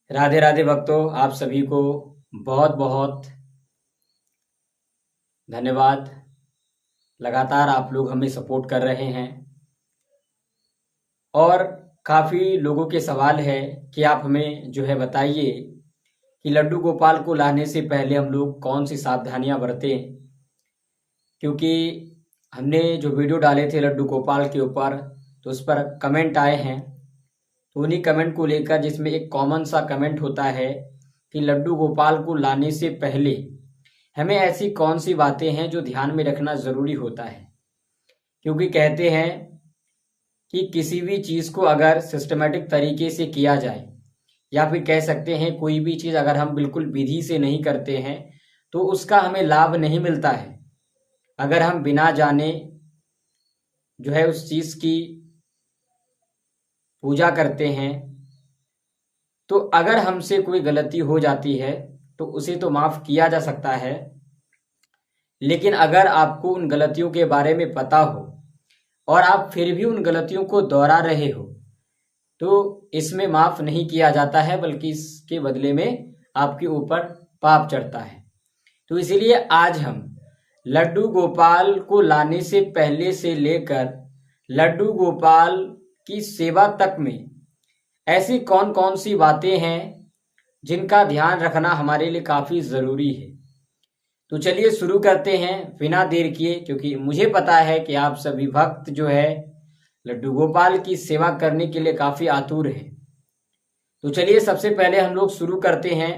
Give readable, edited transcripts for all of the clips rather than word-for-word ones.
राधे राधे भक्तों, आप सभी को बहुत बहुत धन्यवाद। लगातार आप लोग हमें सपोर्ट कर रहे हैं और काफ़ी लोगों के सवाल है कि आप हमें बताइए कि लड्डू गोपाल को लाने से पहले हम लोग कौन सी सावधानियां बरतें, क्योंकि हमने जो वीडियो डाले थे लड्डू गोपाल के ऊपर तो उस पर कमेंट आए हैं। तो उन्हीं कमेंट को लेकर, जिसमें एक कॉमन सा कमेंट होता है कि लड्डू गोपाल को लाने से पहले हमें ऐसी कौन सी बातें हैं जो ध्यान में रखना ज़रूरी होता है। क्योंकि कहते हैं कि किसी भी चीज़ को अगर सिस्टमेटिक तरीके से किया जाए, या फिर कह सकते हैं कोई भी चीज़ अगर हम बिल्कुल विधि से नहीं करते हैं तो उसका हमें लाभ नहीं मिलता है। अगर हम बिना जाने उस चीज़ की पूजा करते हैं तो अगर हमसे कोई गलती हो जाती है तो उसे तो माफ़ किया जा सकता है, लेकिन अगर आपको उन गलतियों के बारे में पता हो और आप फिर भी उन गलतियों को दोहरा रहे हो तो इसमें माफ़ नहीं किया जाता है, बल्कि इसके बदले में आपके ऊपर पाप चढ़ता है। तो इसीलिए आज हम लड्डू गोपाल को लाने से पहले से लेकर लड्डू गोपाल की सेवा तक में ऐसी कौन कौन सी बातें हैं जिनका ध्यान रखना हमारे लिए काफ़ी ज़रूरी है। तो चलिए शुरू करते हैं बिना देर किए, क्योंकि मुझे पता है कि आप सभी भक्त लड्डू गोपाल की सेवा करने के लिए काफ़ी आतुर हैं। तो चलिए सबसे पहले हम लोग शुरू करते हैं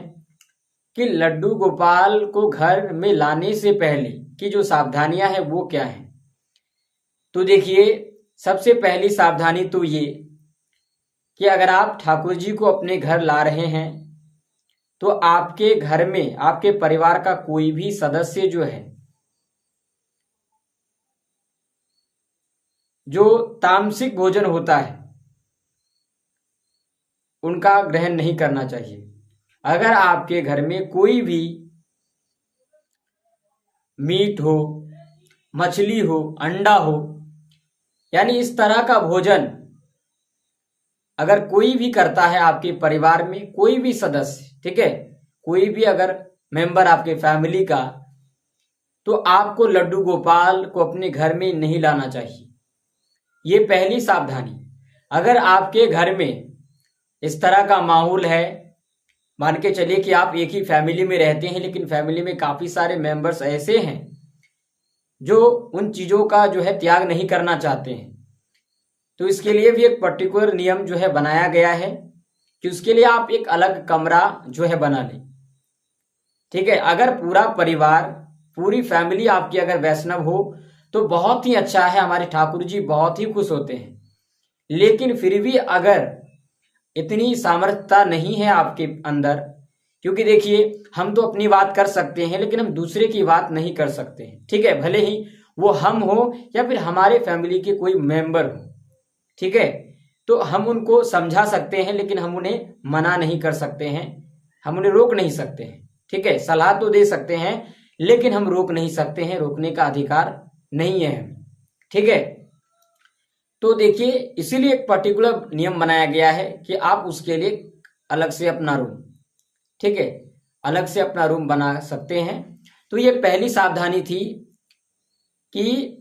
कि लड्डू गोपाल को घर में लाने से पहले की जो सावधानियां हैं वो क्या हैं। तो देखिए, सबसे पहली सावधानी तो ये कि अगर आप ठाकुर जी को अपने घर ला रहे हैं तो आपके घर में आपके परिवार का कोई भी सदस्य जो तामसिक भोजन होता है उनका ग्रहण नहीं करना चाहिए। अगर आपके घर में कोई भी मीट हो, मछली हो, अंडा हो, यानी इस तरह का भोजन अगर कोई भी करता है आपके परिवार में, कोई भी सदस्य, ठीक है, कोई भी अगर मेंबर आपके फैमिली का, तो आपको लड्डू गोपाल को अपने घर में नहीं लाना चाहिए। ये पहली सावधानी। अगर आपके घर में इस तरह का माहौल है, मान के चलिए कि आप एक ही फैमिली में रहते हैं लेकिन फैमिली में काफ़ी सारे मेंबर्स ऐसे हैं जो उन चीज़ों का त्याग नहीं करना चाहते हैं, तो इसके लिए भी एक पर्टिकुलर नियम बनाया गया है कि उसके लिए आप एक अलग कमरा बना लें। ठीक है, अगर पूरा परिवार, पूरी फैमिली आपकी अगर वैष्णव हो तो बहुत ही अच्छा है, हमारे ठाकुर जी बहुत ही खुश होते हैं। लेकिन फिर भी अगर इतनी सामर्थ्यता नहीं है आपके अंदर, क्योंकि देखिए हम तो अपनी बात कर सकते हैं लेकिन हम दूसरे की बात नहीं कर सकते हैं, ठीक है, भले ही वो हम हो या फिर हमारे फैमिली के कोई मेंबर हो, ठीक है, तो हम उनको समझा सकते हैं लेकिन हम उन्हें मना नहीं कर सकते हैं, हम उन्हें रोक नहीं सकते हैं, ठीक है, सलाह तो दे सकते हैं लेकिन हम रोक नहीं सकते हैं, रोकने का अधिकार नहीं है हमें, ठीक है। तो देखिए, इसीलिए एक पर्टिकुलर नियम बनाया गया है कि आप उसके लिए अलग से अपना रूम, ठीक है, अलग से अपना रूम बना सकते हैं। तो ये पहली सावधानी थी कि,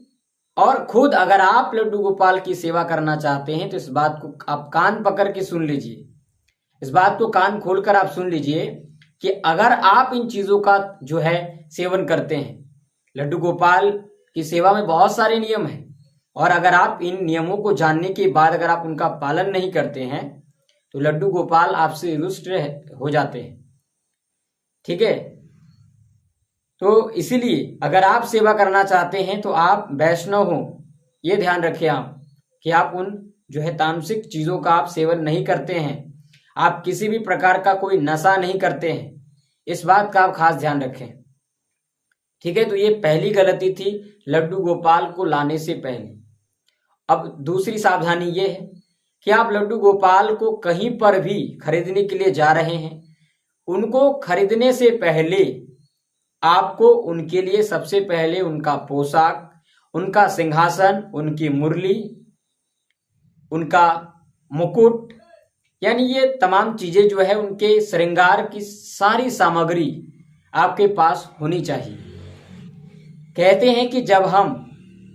और खुद अगर आप लड्डू गोपाल की सेवा करना चाहते हैं तो इस बात को आप कान पकड़ के सुन लीजिए, इस बात को कान खोलकर आप सुन लीजिए कि अगर आप इन चीजों का सेवन करते हैं, लड्डू गोपाल की सेवा में बहुत सारे नियम हैं, और अगर आप इन नियमों को जानने के बाद अगर आप उनका पालन नहीं करते हैं तो लड्डू गोपाल आपसे रुष्ट हो जाते हैं, ठीक है। तो इसीलिए अगर आप सेवा करना चाहते हैं तो आप वैष्णव हो, ये ध्यान रखें आप कि आप उन तामसिक चीजों का आप सेवन नहीं करते हैं, आप किसी भी प्रकार का कोई नशा नहीं करते हैं, इस बात का आप खास ध्यान रखें, ठीक है। तो ये पहली गलती थी लड्डू गोपाल को लाने से पहले। अब दूसरी सावधानी ये है कि आप लड्डू गोपाल को कहीं पर भी खरीदने के लिए जा रहे हैं, उनको खरीदने से पहले आपको उनके लिए सबसे पहले उनका पोशाक, उनका सिंहासन, उनकी मुरली, उनका मुकुट, यानी ये तमाम चीजें जो है उनके श्रृंगार की सारी सामग्री आपके पास होनी चाहिए। कहते हैं कि जब हम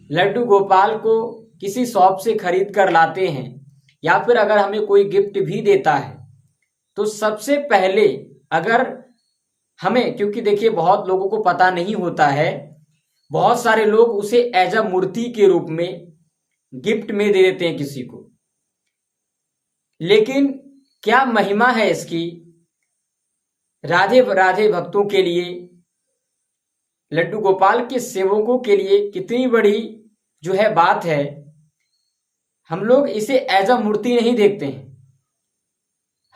लड्डू गोपाल को किसी शॉप से खरीद कर लाते हैं या फिर अगर हमें कोई गिफ्ट भी देता है तो सबसे पहले अगर हमें, क्योंकि देखिए बहुत लोगों को पता नहीं होता है, बहुत सारे लोग उसे एज अ मूर्ति के रूप में गिफ्ट में दे देते हैं किसी को, लेकिन क्या महिमा है इसकी। राधे राधे भक्तों के लिए, लड्डू गोपाल के सेवकों के लिए कितनी बड़ी जो है बात है। हम लोग इसे एज अ मूर्ति नहीं देखते हैं,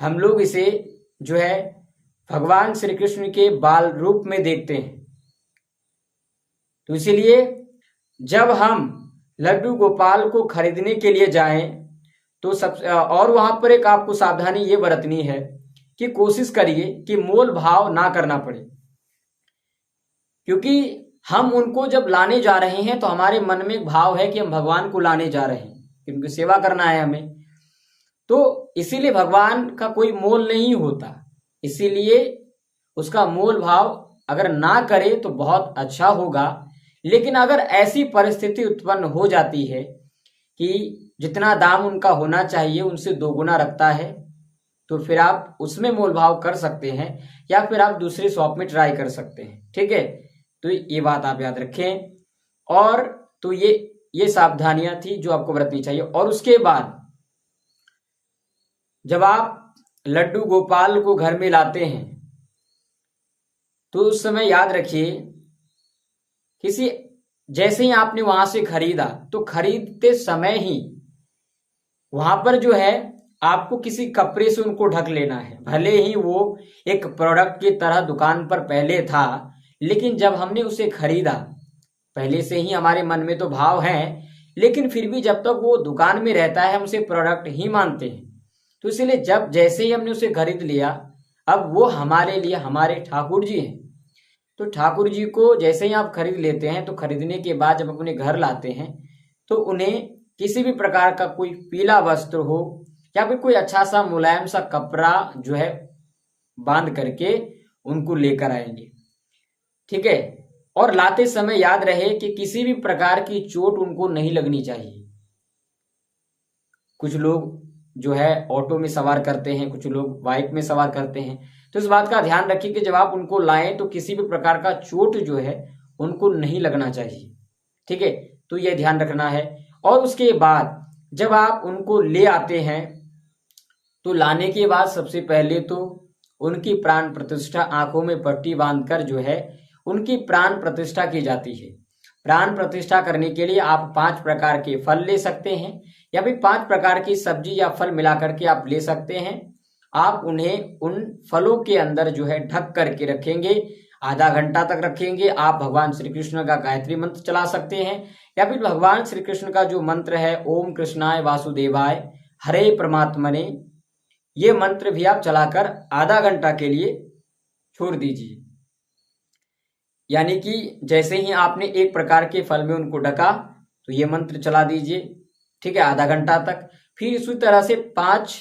हम लोग इसे जो है भगवान श्री कृष्ण के बाल रूप में देखते हैं। तो इसीलिए जब हम लड्डू गोपाल को खरीदने के लिए जाएं तो और वहां पर एक आपको सावधानी ये बरतनी है कि कोशिश करिए कि मोल भाव ना करना पड़े, क्योंकि हम उनको जब लाने जा रहे हैं तो हमारे मन में एक भाव है कि हम भगवान को लाने जा रहे हैं, उनकी सेवा करना है हमें, तो इसीलिए भगवान का कोई मोल नहीं होता, इसीलिए उसका मोल भाव अगर ना करे तो बहुत अच्छा होगा। लेकिन अगर ऐसी परिस्थिति उत्पन्न हो जाती है कि जितना दाम उनका होना चाहिए उनसे दोगुना रखता है, तो फिर आप उसमें मोल भाव कर सकते हैं या फिर आप दूसरे शॉप में ट्राई कर सकते हैं। ठीक है, तो ये बात आप याद रखें। और तो ये सावधानियां थी जो आपको बरतनी चाहिए। और उसके बाद जब आप लड्डू गोपाल को घर में लाते हैं तो उस समय याद रखिए, किसी जैसे ही आपने वहां से खरीदा तो खरीदते समय ही वहां पर जो है आपको किसी कपड़े से उनको ढक लेना है। भले ही वो एक प्रोडक्ट की तरह दुकान पर पहले था, लेकिन जब हमने उसे खरीदा, पहले से ही हमारे मन में तो भाव है, लेकिन फिर भी जब तक वो दुकान में रहता है हम उसे प्रोडक्ट ही मानते हैं। तो इसलिए जब जैसे ही हमने उसे खरीद लिया, अब वो हमारे लिए हमारे ठाकुर जी हैं, तो ठाकुर जी को जैसे ही आप खरीद लेते हैं तो खरीदने के बाद जब अपने घर लाते हैं तो उन्हें किसी भी प्रकार का कोई पीला वस्त्र हो या फिर कोई अच्छा सा मुलायम सा कपड़ा जो है बांध करके उनको लेकर आएंगे। ठीक है, और लाते समय याद रहे कि किसी भी प्रकार की चोट उनको नहीं लगनी चाहिए। कुछ लोग जो है ऑटो में सवार करते हैं, कुछ लोग बाइक में सवार करते हैं, तो इस बात का ध्यान रखिए कि जब आप उनको लाएं तो किसी भी प्रकार का चोट जो है उनको नहीं लगना चाहिए। ठीक है, तो यह ध्यान रखना है। और उसके बाद जब आप उनको ले आते हैं तो लाने के बाद सबसे पहले तो उनकी प्राण प्रतिष्ठा, आंखों में पट्टी बांधकर जो है उनकी प्राण प्रतिष्ठा की जाती है। प्राण प्रतिष्ठा करने के लिए आप 5 प्रकार के फल ले सकते हैं या फिर 5 प्रकार की सब्जी या फल मिलाकर के आप ले सकते हैं। आप उन्हें उन फलों के अंदर जो है ढक करके रखेंगे, आधा घंटा तक रखेंगे। आप भगवान श्री कृष्ण का गायत्री मंत्र चला सकते हैं या फिर भगवान श्री कृष्ण का जो मंत्र है ओम कृष्णाय वासुदेवाय हरे परमात्मने, ये मंत्र भी आप चलाकर आधा घंटा के लिए छोड़ दीजिए। यानी कि जैसे ही आपने एक प्रकार के फल में उनको ढका तो ये मंत्र चला दीजिए। ठीक है, आधा घंटा तक। फिर इसी तरह से 5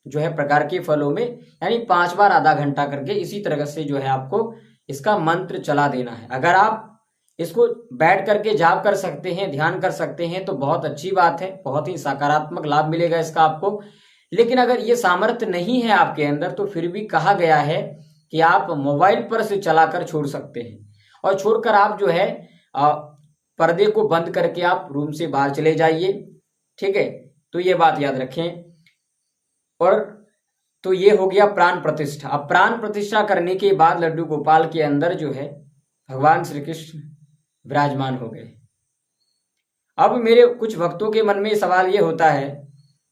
जो है प्रकार के फलों में यानी 5 बार आधा घंटा करके इसी तरह से जो है आपको इसका मंत्र चला देना है। अगर आप इसको बैठ करके जाप कर सकते हैं, ध्यान कर सकते हैं तो बहुत अच्छी बात है, बहुत ही सकारात्मक लाभ मिलेगा इसका आपको। लेकिन अगर ये सामर्थ्य नहीं है आपके अंदर तो फिर भी कहा गया है कि आप मोबाइल पर से चलाकर छोड़ सकते हैं, और छोड़कर आप जो है पर्दे को बंद करके आप रूम से बाहर चले जाइए। ठीक है, तो ये बात याद रखें। और तो ये हो गया प्राण प्रतिष्ठा। अब प्राण प्रतिष्ठा करने के बाद लड्डू गोपाल के अंदर जो है भगवान श्री कृष्ण विराजमान हो गए। अब मेरे कुछ भक्तों के मन में सवाल ये होता है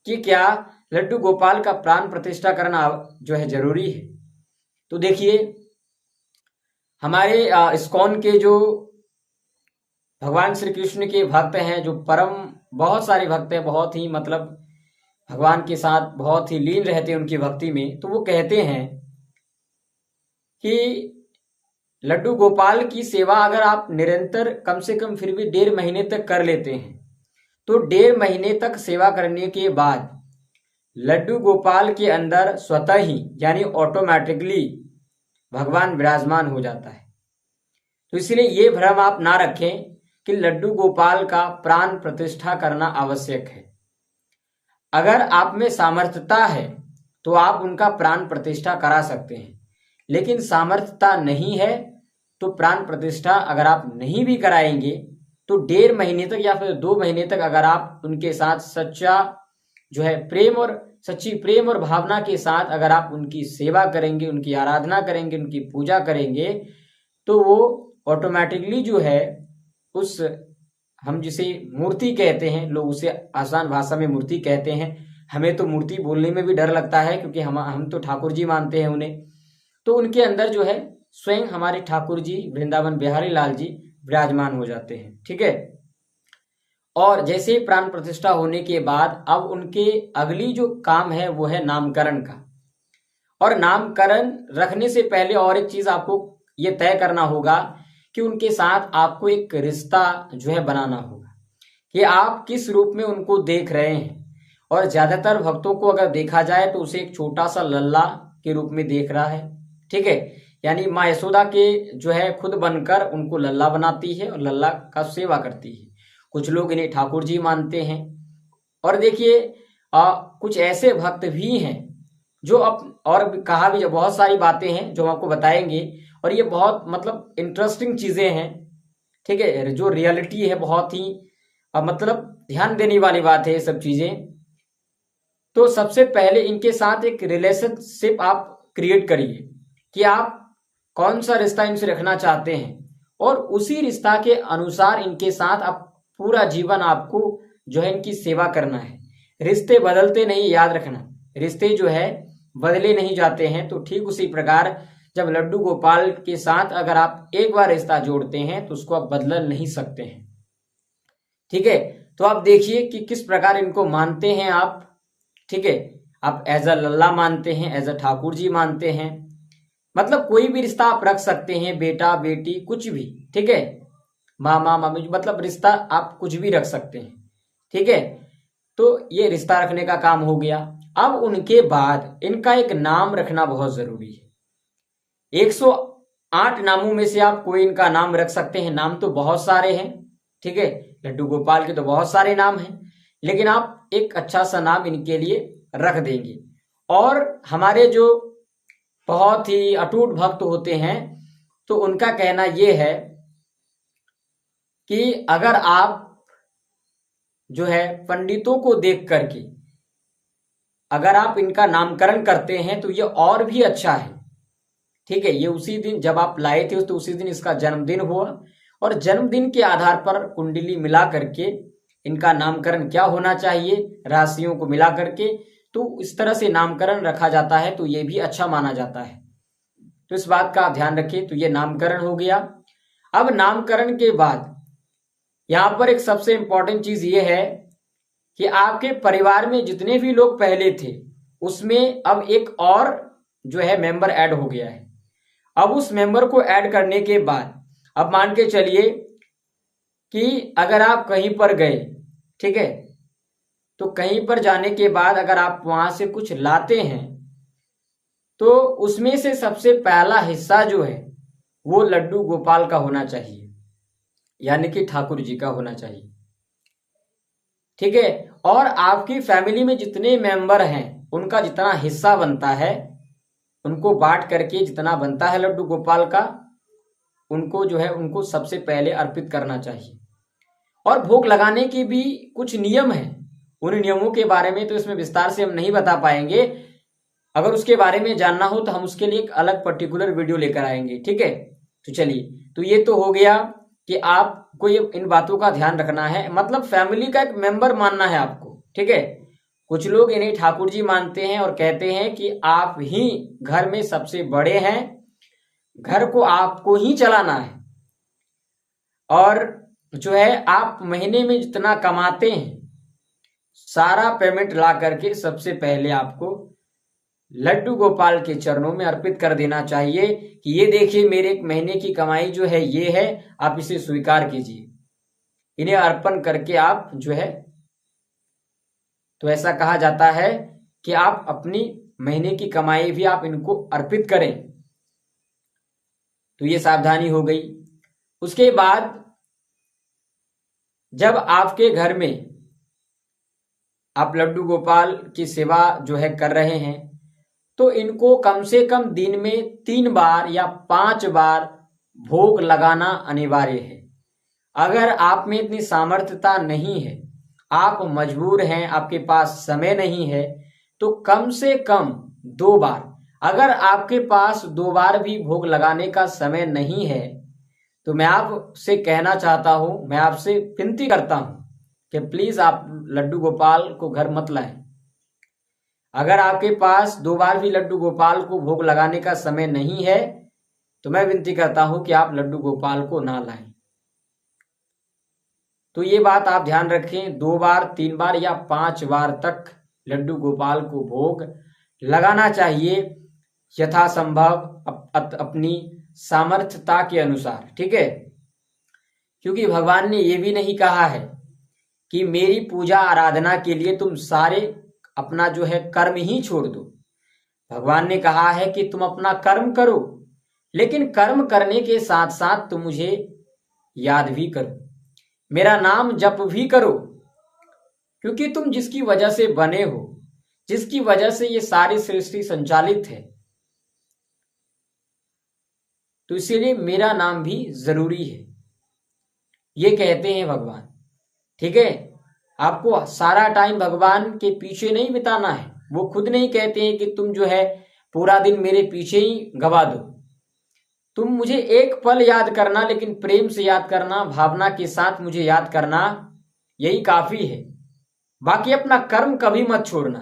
कि क्या लड्डू गोपाल का प्राण प्रतिष्ठा करना जो है जरूरी है? तो देखिए, हमारे इस्कॉन के जो भगवान श्री कृष्ण के भक्त हैं, जो परम बहुत सारे भक्त हैं, बहुत ही मतलब भगवान के साथ बहुत ही लीन रहते हैं उनकी भक्ति में, तो वो कहते हैं कि लड्डू गोपाल की सेवा अगर आप निरंतर कम से कम फिर भी 1.5 महीने तक कर लेते हैं तो 1.5 महीने तक सेवा करने के बाद लड्डू गोपाल के अंदर स्वतः ही यानी ऑटोमेटिकली भगवान विराजमान हो जाता है। तो इसलिए ये भ्रम आप ना रखें कि लड्डू गोपाल का प्राण प्रतिष्ठा करना आवश्यक है। अगर आप में सामर्थ्यता है तो आप उनका प्राण प्रतिष्ठा करा सकते हैं, लेकिन सामर्थ्यता नहीं है तो प्राण प्रतिष्ठा अगर आप नहीं भी कराएंगे तो 1.5 महीने तक या फिर 2 महीने तक अगर आप उनके साथ सच्चा जो है सच्ची प्रेम और भावना के साथ अगर आप उनकी सेवा करेंगे, उनकी आराधना करेंगे, उनकी पूजा करेंगे, तो वो ऑटोमेटिकली जो है उस, हम जिसे मूर्ति कहते हैं, लोग उसे आसान भाषा में मूर्ति कहते हैं, हमें तो मूर्ति बोलने में भी डर लगता है क्योंकि हम तो ठाकुर जी मानते हैं उन्हें। तो उनके अंदर जो है स्वयं हमारे ठाकुर जी वृंदावन बिहारी लाल जी विराजमान हो जाते हैं। ठीक है। और जैसे ही प्राण प्रतिष्ठा होने के बाद अब उनके अगली जो काम है वो है नामकरण का। और नामकरण रखने से पहले और एक चीज आपको ये तय करना होगा कि उनके साथ आपको एक रिश्ता जो है बनाना होगा कि आप किस रूप में उनको देख रहे हैं। और ज्यादातर भक्तों को अगर देखा जाए तो उसे एक छोटा सा लल्ला के रूप में देख रहा है। ठीक है, यानी माँ यशोदा के जो है खुद बनकर उनको लल्ला बनाती है और लल्ला का सेवा करती है। कुछ लोग इन्हें ठाकुर जी मानते हैं। और देखिए कुछ ऐसे भक्त भी हैं जो और कहा भी, जो बहुत सारी बातें हैं जो हम आपको बताएंगे और ये बहुत मतलब इंटरेस्टिंग चीजें हैं। ठीक है, जो रियलिटी है बहुत ही मतलब ध्यान देने वाली बात है ये सब चीजें। तो सबसे पहले इनके साथ एक रिलेशनशिप आप क्रिएट करिए कि आप कौन सा रिश्ता इनसे रखना चाहते हैं और उसी रिश्ता के अनुसार इनके साथ आप पूरा जीवन आपको जो है इनकी सेवा करना है। रिश्ते बदलते नहीं, याद रखना, रिश्ते जो है बदले नहीं जाते हैं। तो ठीक उसी प्रकार जब लड्डू गोपाल के साथ अगर आप एक बार रिश्ता जोड़ते हैं तो उसको आप बदल नहीं सकते हैं। ठीक है, तो आप देखिए कि किस प्रकार इनको मानते हैं आप। ठीक है, आप एज अ लल्ला मानते हैं, एज अ ठाकुर जी मानते हैं, मतलब कोई भी रिश्ता आप रख सकते हैं, बेटा बेटी कुछ भी। ठीक है, मामा मामी, मतलब रिश्ता आप कुछ भी रख सकते हैं। ठीक है, तो ये रिश्ता रखने का काम हो गया। अब उनके बाद इनका एक नाम रखना बहुत जरूरी है। 108 नामों में से आप कोई इनका नाम रख सकते हैं। नाम तो बहुत सारे हैं। ठीक है, लड्डू गोपाल के तो बहुत सारे नाम हैं, लेकिन आप एक अच्छा सा नाम इनके लिए रख देंगे। और हमारे जो बहुत ही अटूट भक्त होते हैं तो उनका कहना यह है कि अगर आप जो है पंडितों को देख करके अगर आप इनका नामकरण करते हैं तो ये और भी अच्छा है। ठीक है, ये उसी दिन जब आप लाए थे तो उसी दिन इसका जन्मदिन हुआ और जन्मदिन के आधार पर कुंडली मिला करके इनका नामकरण क्या होना चाहिए, राशियों को मिला करके, तो इस तरह से नामकरण रखा जाता है। तो ये भी अच्छा माना जाता है। तो इस बात का आप ध्यान रखिए। तो ये नामकरण हो गया। अब नामकरण के बाद यहां पर एक सबसे इंपॉर्टेंट चीज ये है कि आपके परिवार में जितने भी लोग पहले थे उसमें अब एक और जो है मेंबर ऐड हो गया है। अब उस मेंबर को ऐड करने के बाद अब मान के चलिए कि अगर आप कहीं पर गए, ठीक है, तो कहीं पर जाने के बाद अगर आप वहां से कुछ लाते हैं तो उसमें से सबसे पहला हिस्सा जो है वो लड्डू गोपाल का होना चाहिए, यानी कि ठाकुर जी का होना चाहिए। ठीक है, और आपकी फैमिली में जितने मेंबर हैं उनका जितना हिस्सा बनता है उनको बांट करके जितना बनता है लड्डू गोपाल का, उनको जो है उनको सबसे पहले अर्पित करना चाहिए। और भोग लगाने के भी कुछ नियम हैं। उन नियमों के बारे में तो इसमें विस्तार से हम नहीं बता पाएंगे। अगर उसके बारे में जानना हो तो हम उसके लिए एक अलग पर्टिकुलर वीडियो लेकर आएंगे। ठीक है, तो चलिए, तो ये तो हो गया कि आपको ये इन बातों का ध्यान रखना है, मतलब फैमिली का एक मेंबर मानना है आपको। ठीक है, कुछ लोग इन्हें ठाकुर जी मानते हैं और कहते हैं कि आप ही घर में सबसे बड़े हैं, घर को आपको ही चलाना है और जो है आप महीने में जितना कमाते हैं सारा पेमेंट ला करके सबसे पहले आपको लड्डू गोपाल के चरणों में अर्पित कर देना चाहिए कि ये देखिए मेरे एक महीने की कमाई जो है ये है, आप इसे स्वीकार कीजिए। इन्हें अर्पण करके आप जो है, तो ऐसा कहा जाता है कि आप अपनी महीने की कमाई भी आप इनको अर्पित करें। तो ये सावधानी हो गई। उसके बाद जब आपके घर में आप लड्डू गोपाल की सेवा जो है कर रहे हैं, तो इनको कम से कम दिन में 3 बार या 5 बार भोग लगाना अनिवार्य है। अगर आप में इतनी सामर्थ्यता नहीं है, आप मजबूर हैं, आपके पास समय नहीं है, तो कम से कम 2 बार। अगर आपके पास 2 बार भी भोग लगाने का समय नहीं है, तो मैं आपसे कहना चाहता हूं, मैं आपसे विनती करता हूं कि प्लीज आप लड्डू गोपाल को घर मत लाएं। अगर आपके पास 2 बार भी लड्डू गोपाल को भोग लगाने का समय नहीं है, तो मैं विनती करता हूं कि आप लड्डू गोपाल को ना लाएं। तो ये बात आप ध्यान रखें, 2 बार, 3 बार या 5 बार तक लड्डू गोपाल को भोग लगाना चाहिए, यथासंभव अपनी सामर्थ्यता के अनुसार, ठीक है। क्योंकि भगवान ने ये भी नहीं कहा है कि मेरी पूजा आराधना के लिए तुम सारे अपना जो है कर्म ही छोड़ दो। भगवान ने कहा है कि तुम अपना कर्म करो, लेकिन कर्म करने के साथ साथ तुम मुझे याद भी करो, मेरा नाम जप भी करो। क्योंकि तुम जिसकी वजह से बने हो, जिसकी वजह से ये सारी सृष्टि संचालित है, तो इसीलिए मेरा नाम भी जरूरी है, ये कहते हैं भगवान, ठीक है। आपको सारा टाइम भगवान के पीछे नहीं बिताना है। वो खुद नहीं कहते हैं कि तुम जो है पूरा दिन मेरे पीछे ही गवा दो। तुम मुझे एक पल याद करना, लेकिन प्रेम से याद करना, भावना के साथ मुझे याद करना, यही काफी है। बाकी अपना कर्म कभी मत छोड़ना।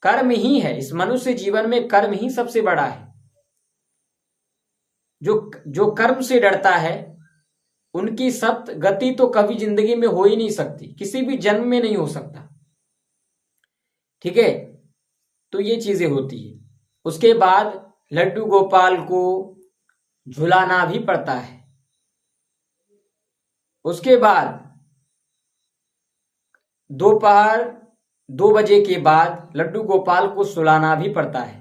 कर्म ही है, इस मनुष्य जीवन में कर्म ही सबसे बड़ा है। जो कर्म से डरता है उनकी सत्य गति तो कभी जिंदगी में हो ही नहीं सकती, किसी भी जन्म में नहीं हो सकता, ठीक है। तो ये चीजें होती है। उसके बाद लड्डू गोपाल को झुलाना भी पड़ता है। उसके बाद दोपहर 2 बजे के बाद लड्डू गोपाल को सुलाना भी पड़ता है।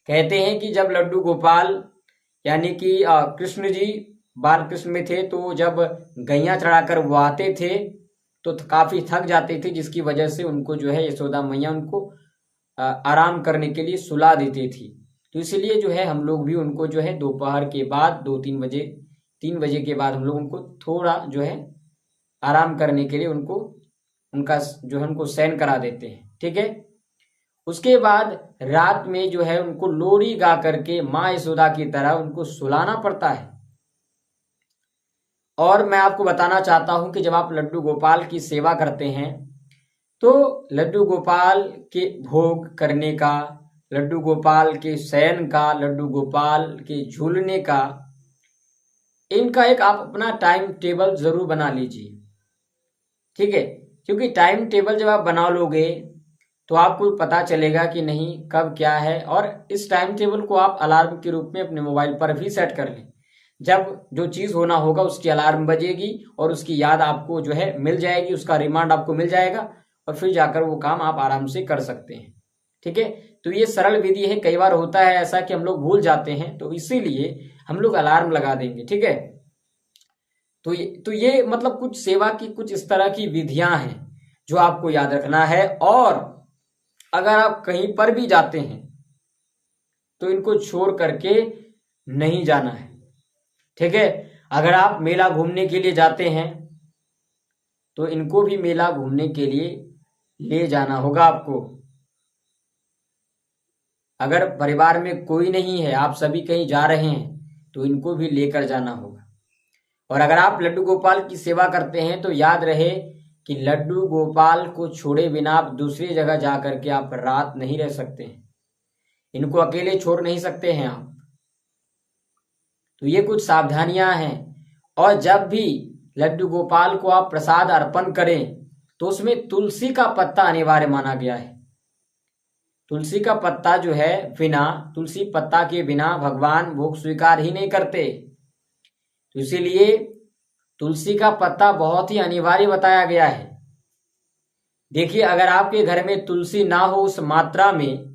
कहते हैं कि जब लड्डू गोपाल यानी कि कृष्ण जी बाल कृष्ण में थे, तो जब गैया चढ़ाकर वो आते थे तो काफी थक जाते थे, जिसकी वजह से उनको जो है यशोदा मैया उनको आराम करने के लिए सुला देती थी। तो इसलिए जो है हम लोग भी उनको जो है दोपहर के बाद 2-3 बजे 3 बजे के बाद हम लोग उनको थोड़ा जो है आराम करने के लिए उनको उनका जो है उनको शयन करा देते हैं, ठीक है। उसके बाद रात में जो है उनको लोरी गा करके माँ यशोदा की तरह उनको सुलाना पड़ता है। और मैं आपको बताना चाहता हूं कि जब आप लड्डू गोपाल की सेवा करते हैं, तो लड्डू गोपाल के भोग करने का, लड्डू गोपाल के शयन का, लड्डू गोपाल के झूलने का, इनका एक आप अपना टाइम टेबल जरूर बना लीजिए, ठीक है। क्योंकि टाइम टेबल जब आप बना लोगे तो आपको पता चलेगा कि नहीं कब क्या है, और इस टाइम टेबल को आप अलार्म के रूप में अपने मोबाइल पर भी सेट कर लें। जब जो चीज होना होगा उसकी अलार्म बजेगी और उसकी याद आपको जो है मिल जाएगी, उसका रिमांड आपको मिल जाएगा, और फिर जाकर वो काम आप आराम से कर सकते हैं, ठीक है। तो ये सरल विधि है। कई बार होता है ऐसा कि हम लोग भूल जाते हैं, तो इसीलिए हम लोग अलार्म लगा देंगे, ठीक है। तो ये मतलब कुछ सेवा की कुछ इस तरह की विधियां हैं जो आपको याद रखना है। और अगर आप कहीं पर भी जाते हैं तो इनको छोड़ करके नहीं जाना है, ठीक है। अगर आप मेला घूमने के लिए जाते हैं तो इनको भी मेला घूमने के लिए ले जाना होगा आपको। अगर परिवार में कोई नहीं है, आप सभी कहीं जा रहे हैं, तो इनको भी लेकर जाना होगा। और अगर आप लड्डू गोपाल की सेवा करते हैं तो याद रहे कि लड्डू गोपाल को छोड़े बिना आप दूसरी जगह जा करके आप रात नहीं रह सकते हैं, इनको अकेले छोड़ नहीं सकते हैं आप। तो ये कुछ सावधानियां हैं। और जब भी लड्डू गोपाल को आप प्रसाद अर्पण करें तो उसमें तुलसी का पत्ता अनिवार्य माना गया है। तुलसी का पत्ता जो है, बिना तुलसी पत्ता के बिना भगवान भोग स्वीकार ही नहीं करते। तो इसीलिए तुलसी का पत्ता बहुत ही अनिवार्य बताया गया है। देखिए, अगर आपके घर में तुलसी ना हो उस मात्रा में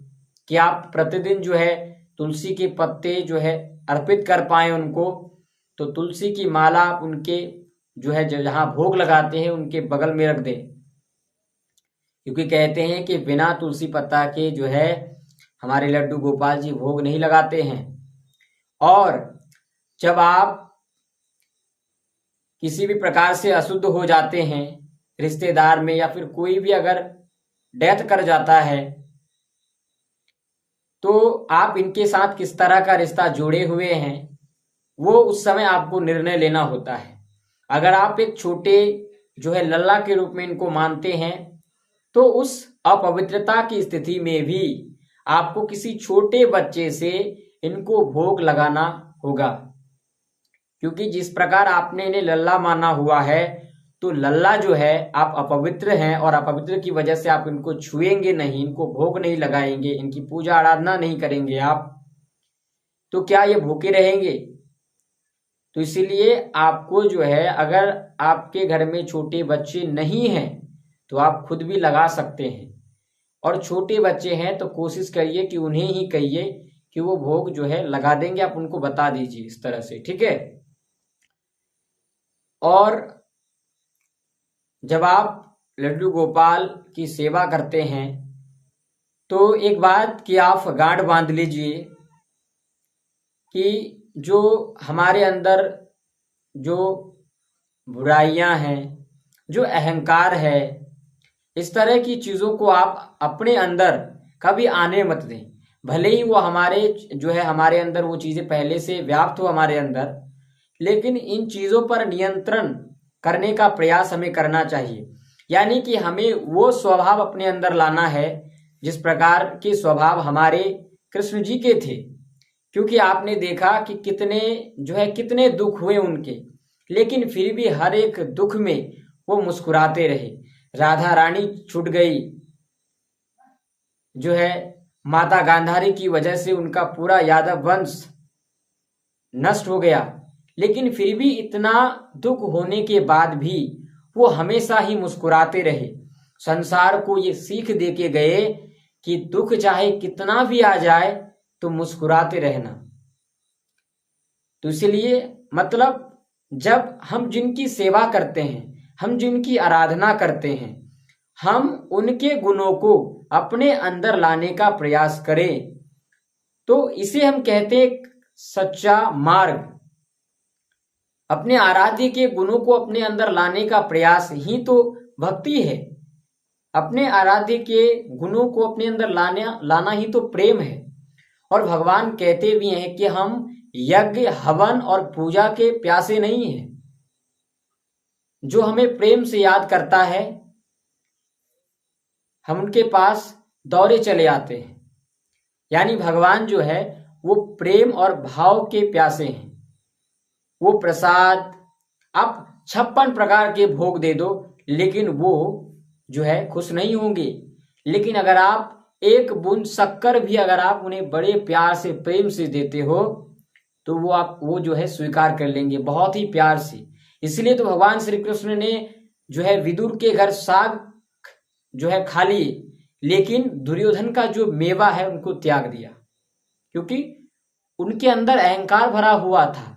कि आप प्रतिदिन जो है तुलसी के पत्ते जो है अर्पित कर पाए उनको, तो तुलसी की माला आप उनके जो है जहाँ भोग लगाते हैं उनके बगल में रख दें, क्योंकि कहते हैं कि बिना तुलसी पत्ता के जो है हमारे लड्डू गोपाल जी भोग नहीं लगाते हैं। और जब आप किसी भी प्रकार से अशुद्ध हो जाते हैं रिश्तेदार में, या फिर कोई भी अगर डेथ कर जाता है, तो आप इनके साथ किस तरह का रिश्ता जोड़े हुए हैं वो उस समय आपको निर्णय लेना होता है। अगर आप एक छोटे जो है लल्ला के रूप में इनको मानते हैं, तो उस अपवित्रता की स्थिति में भी आपको किसी छोटे बच्चे से इनको भोग लगाना होगा, क्योंकि जिस प्रकार आपने इन्हें लल्ला माना हुआ है, तो लल्ला जो है आप अपवित्र हैं, और अपवित्र की वजह से आप इनको छुएंगे नहीं, इनको भोग नहीं लगाएंगे, इनकी पूजा आराधना नहीं करेंगे आप, तो क्या ये भूखे रहेंगे? तो इसीलिए आपको जो है, अगर आपके घर में छोटे बच्चे नहीं हैं तो आप खुद भी लगा सकते हैं, और छोटे बच्चे हैं तो कोशिश करिए कि उन्हें ही कहिए कि वो भोग जो है लगा देंगे, आप उनको बता दीजिए इस तरह से, ठीक है। और जब आप लड्डू गोपाल की सेवा करते हैं तो एक बात की आप गांठ बांध लीजिए कि जो हमारे अंदर जो बुराइयां हैं, जो अहंकार है, इस तरह की चीज़ों को आप अपने अंदर कभी आने मत दें। भले ही वो हमारे जो है हमारे अंदर वो चीज़ें पहले से व्याप्त हो हमारे अंदर, लेकिन इन चीज़ों पर नियंत्रण करने का प्रयास हमें करना चाहिए। यानी कि हमें वो स्वभाव अपने अंदर लाना है जिस प्रकार के स्वभाव हमारे कृष्ण जी के थे, क्योंकि आपने देखा कि कितने दुख हुए उनके, लेकिन फिर भी हर एक दुख में वो मुस्कुराते रहे। राधा रानी छूट गई, जो है माता गांधारी की वजह से उनका पूरा यादव वंश नष्ट हो गया, लेकिन फिर भी इतना दुख होने के बाद भी वो हमेशा ही मुस्कुराते रहे। संसार को ये सीख दे के गए कि दुख चाहे कितना भी आ जाए तो मुस्कुराते रहना। तो इसलिए मतलब जब हम जिनकी सेवा करते हैं, हम जिनकी आराधना करते हैं, हम उनके गुणों को अपने अंदर लाने का प्रयास करें, तो इसे हम कहते हैं सच्चा मार्ग। अपने आराध्य के गुणों को अपने अंदर लाने का प्रयास ही तो भक्ति है। अपने आराध्य के गुणों को अपने अंदर लाना ही तो प्रेम है। और भगवान कहते भी हैं कि हम यज्ञ, हवन और पूजा के प्यासे नहीं हैं। जो हमें प्रेम से याद करता है, हम उनके पास दौड़े चले आते हैं। यानी भगवान जो है वो प्रेम और भाव के प्यासे हैं। वो प्रसाद आप 56 प्रकार के भोग दे दो, लेकिन वो जो है खुश नहीं होंगे। लेकिन अगर आप एक बूंद शक्कर भी अगर आप उन्हें बड़े प्यार से, प्रेम से देते हो, तो वो जो है स्वीकार कर लेंगे बहुत ही प्यार से। इसलिए तो भगवान श्री कृष्ण ने जो है विदुर के घर साग जो है खा लिए, लेकिन दुर्योधन का जो मेवा है उनको त्याग दिया, क्योंकि उनके अंदर अहंकार भरा हुआ था,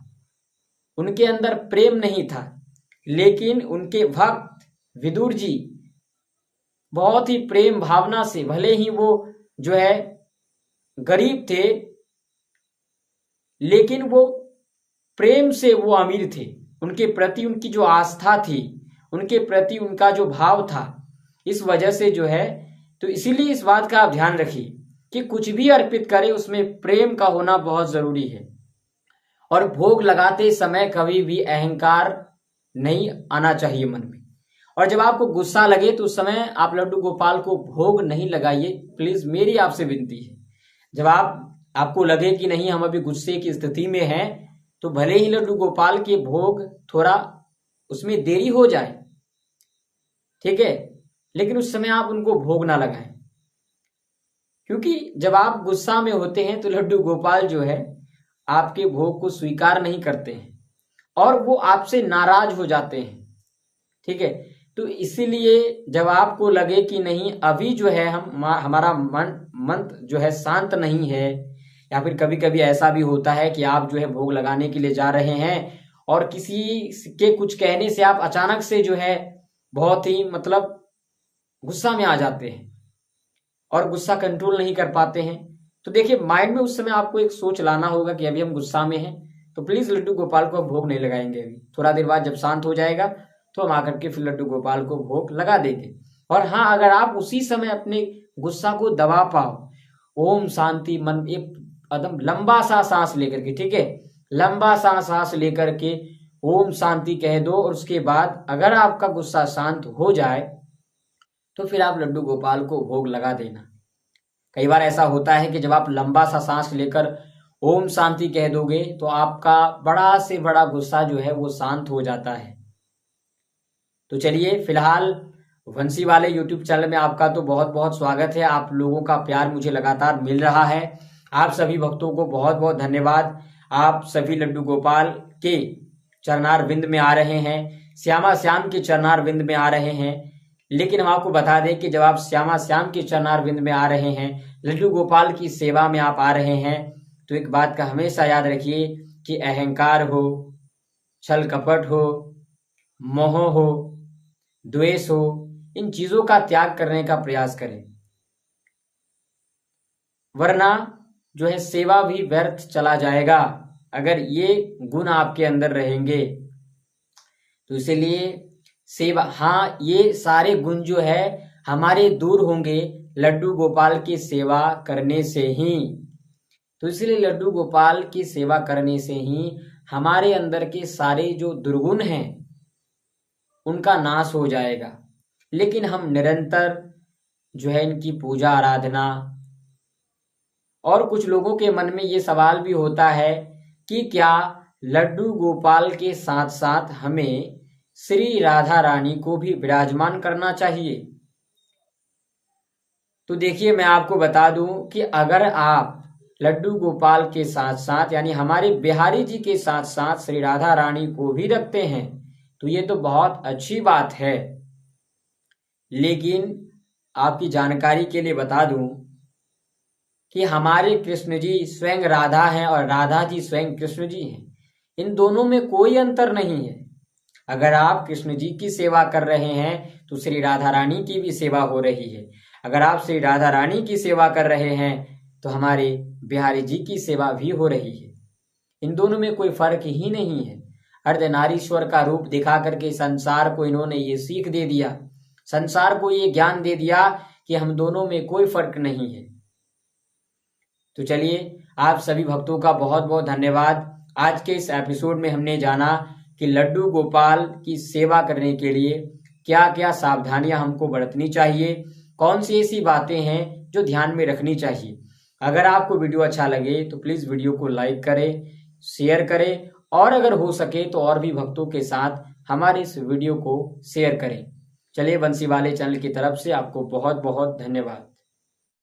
उनके अंदर प्रेम नहीं था। लेकिन उनके भक्त विदुर जी बहुत ही प्रेम भावना से, भले ही वो जो है गरीब थे, लेकिन वो प्रेम से वो अमीर थे। उनके प्रति उनकी जो आस्था थी, उनके प्रति उनका जो भाव था, इस वजह से जो है, तो इसीलिए इस बात का आप ध्यान रखिए कि कुछ भी अर्पित करें उसमें प्रेम का होना बहुत जरूरी है। और भोग लगाते समय कभी भी अहंकार नहीं आना चाहिए मन में। और जब आपको गुस्सा लगे तो उस समय आप लड्डू गोपाल को भोग नहीं लगाइए, प्लीज, मेरी आपसे विनती है। जब आपको लगे कि नहीं हम अभी गुस्से की स्थिति में हैं, तो भले ही लड्डू गोपाल के भोग थोड़ा उसमें देरी हो जाए, ठीक है, लेकिन उस समय आप उनको भोग ना लगाएं, क्योंकि जब आप गुस्सा में होते हैं तो लड्डू गोपाल जो है आपके भोग को स्वीकार नहीं करते हैं और वो आपसे नाराज हो जाते हैं, ठीक है। तो इसीलिए जब आपको लगे कि नहीं अभी जो है हमारा मन जो है शांत नहीं है, या फिर कभी कभी ऐसा भी होता है कि आप जो है भोग लगाने के लिए जा रहे हैं और किसी के कुछ कहने से आप अचानक से जो है बहुत ही मतलब गुस्सा में आ जाते हैं और गुस्सा कंट्रोल नहीं कर पाते हैं। तो देखिए माइंड में उस समय आपको एक सोच लाना होगा कि अभी हम गुस्सा में हैं, तो प्लीज लड्डू गोपाल को भोग नहीं लगाएंगे। अभी थोड़ा देर बाद जब शांत हो जाएगा तो हम आकर के फिर लड्डू गोपाल को भोग लगा देंगे। और हाँ, अगर आप उसी समय अपने गुस्सा को दबा पाओ, ओम शांति मन एक एकदम लंबा सा सांस लेकर के, ठीक है, लंबा सा सांस लेकर के ओम शांति कह दो और उसके बाद अगर आपका गुस्सा शांत हो जाए तो फिर आप लड्डू गोपाल को भोग लगा देना। कई बार ऐसा होता है कि जब आप लंबा सा सांस लेकर ओम शांति कह दोगे तो आपका बड़ा से बड़ा गुस्सा जो है वो शांत हो जाता है। तो चलिए, फिलहाल वंशी वाले यूट्यूब चैनल में आपका तो बहुत बहुत स्वागत है। आप लोगों का प्यार मुझे लगातार मिल रहा है। आप सभी भक्तों को बहुत बहुत धन्यवाद। आप सभी लड्डू गोपाल के चरणार विंद में आ रहे हैं, श्यामा श्याम के चरणार विंद में आ रहे हैं। लेकिन हम आपको बता दें कि जब आप श्यामा श्याम के चरणार विंद में आ रहे हैं, लड्डू गोपाल की सेवा में आप आ रहे हैं, तो एक बात का हमेशा याद रखिए कि अहंकार हो, छल कपट हो, मोह हो, द्वेष हो, इन चीजों का त्याग करने का प्रयास करें, वरना जो है सेवा भी व्यर्थ चला जाएगा अगर ये गुण आपके अंदर रहेंगे। तो इसलिए सेवा, हाँ, ये सारे गुण जो है हमारे दूर होंगे लड्डू गोपाल की सेवा करने से ही। तो इसलिए लड्डू गोपाल की सेवा करने से ही हमारे अंदर के सारे जो दुर्गुण हैं उनका नाश हो जाएगा। लेकिन हम निरंतर जो है इनकी पूजा आराधना, और कुछ लोगों के मन में ये सवाल भी होता है कि क्या लड्डू गोपाल के साथ साथ हमें श्री राधा रानी को भी विराजमान करना चाहिए। तो देखिए, मैं आपको बता दूं कि अगर आप लड्डू गोपाल के साथ साथ यानी हमारे बिहारी जी के साथ साथ श्री राधा रानी को भी रखते हैं तो ये तो बहुत अच्छी बात है। लेकिन आपकी जानकारी के लिए बता दूं कि हमारे कृष्ण जी स्वयं राधा हैं और राधा जी स्वयं कृष्ण जी हैं। इन दोनों में कोई अंतर नहीं है। अगर आप कृष्ण जी की सेवा कर रहे हैं तो श्री राधा रानी की भी सेवा हो रही है। अगर आप श्री राधा रानी की सेवा कर रहे हैं तो हमारे बिहारी जी की सेवा भी हो रही है। इन दोनों में कोई फर्क ही नहीं है। अर्धनारीश्वर का रूप दिखा करके संसार को इन्होंने ये सीख दे दिया, संसार को ये ज्ञान दे दिया कि हम दोनों में कोई फर्क नहीं है। तो चलिए, आप सभी भक्तों का बहुत बहुत धन्यवाद। आज के इस एपिसोड में हमने जाना कि लड्डू गोपाल की सेवा करने के लिए क्या क्या सावधानियां हमको बरतनी चाहिए, कौन सी ऐसी बातें हैं जो ध्यान में रखनी चाहिए। अगर आपको वीडियो अच्छा लगे तो प्लीज वीडियो को लाइक करें, शेयर करें और अगर हो सके तो और भी भक्तों के साथ हमारे इस वीडियो को शेयर करें। चलिए, बंसी वाले चैनल की तरफ से आपको बहुत बहुत धन्यवाद।